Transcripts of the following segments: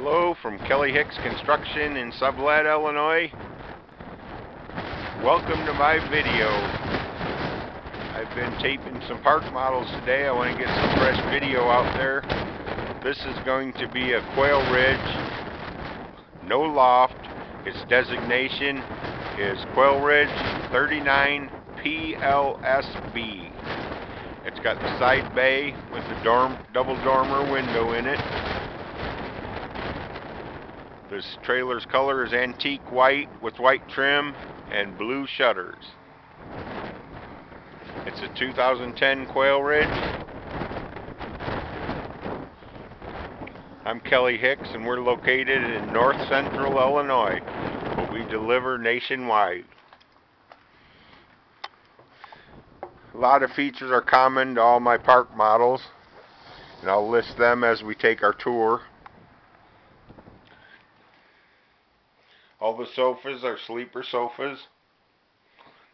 Hello from Kelly Hicks Construction in Sublette, Illinois. Welcome to my video. I've been taping some park models today. I want to get some fresh video out there. This is going to be a Quailridge, no loft. Its designation is Quailridge 39Plsb. It's got the side bay with the double dormer window in it. This trailer's color is antique white with white trim and blue shutters. It's a 2010 Quailridge. I'm Kelly Hicks and we're located in north central Illinois, but we deliver nationwide. A lot of features are common to all my park models, and I'll list them as we take our tour. All the sofas are sleeper sofas.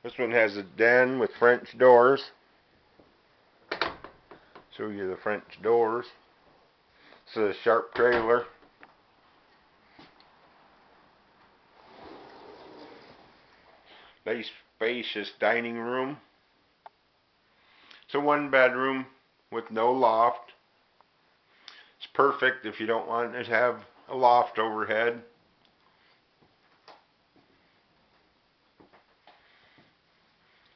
This one has a den with French doors. Show you the French doors. It's a sharp trailer. Nice spacious dining room. It's a one bedroom with no loft. It's perfect if you don't want to have a loft overhead.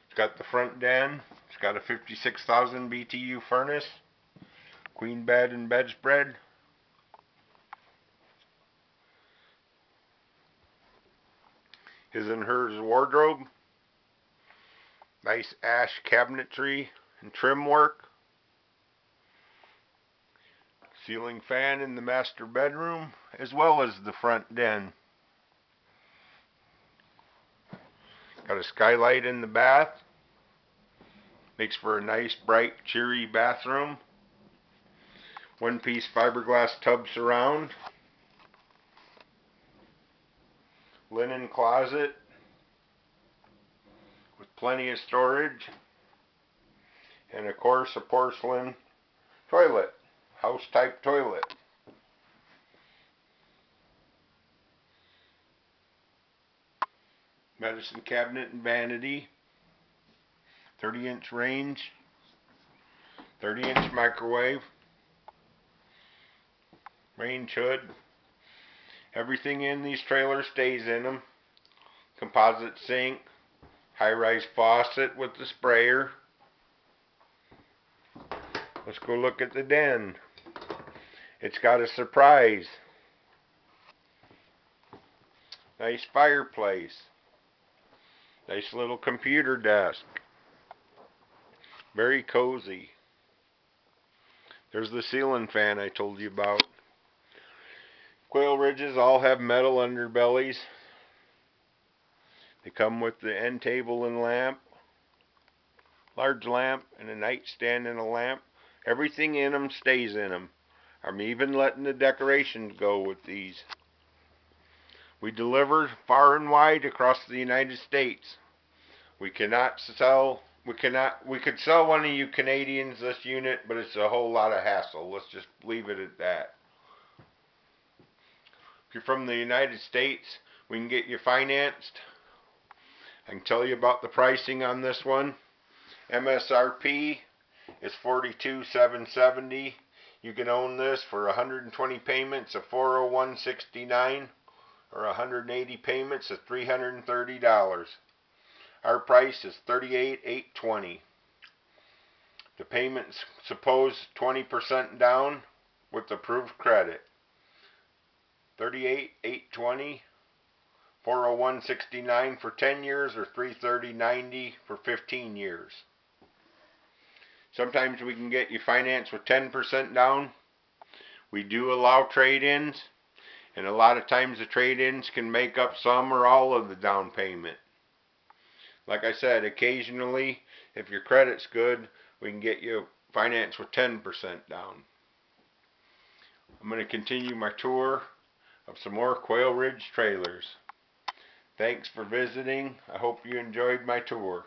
It's got the front den. It's got a 56,000 BTU furnace, queen bed and bedspread. His and hers wardrobe. Nice ash cabinetry and trim work. Ceiling fan in the master bedroom as well as the front den. Got a skylight in the bath. Makes for a nice, bright, cheery bathroom. One-piece fiberglass tub surround. Linen closet with plenty of storage. And of course a porcelain toilet, house-type toilet. Medicine cabinet and vanity. 30-inch range, 30-inch microwave, range hood. Everything in these trailers stays in them. Composite sink, high-rise faucet with the sprayer. Let's go look at the den. It's got a surprise. Nice fireplace. Nice little computer desk. Very cozy. There's the ceiling fan I told you about. Quailridges all have metal underbellies. They come with the end table and lamp, large lamp, and a nightstand and a lamp. Everything in them stays in them. I'm even letting the decorations go with these. We deliver far and wide across the United States. We could sell one of you Canadians this unit, but it's a whole lot of hassle. Let's just leave it at that. If you're from the United States, we can get you financed. I can tell you about the pricing on this one. MSRP is $42,770. You can own this for 120 payments of $401.69 or 180 payments of $330. Our price is $38,820. The payments suppose 20% down with approved credit. $38,820, $401.69 for 10 years or $330.90 for 15 years. Sometimes we can get you financed with 10% down. We do allow trade-ins, and a lot of times the trade-ins can make up some or all of the down payment. Like I said, occasionally, if your credit's good, we can get you financed with 10% down. I'm going to continue my tour of some more Quailridge trailers. Thanks for visiting. I hope you enjoyed my tour.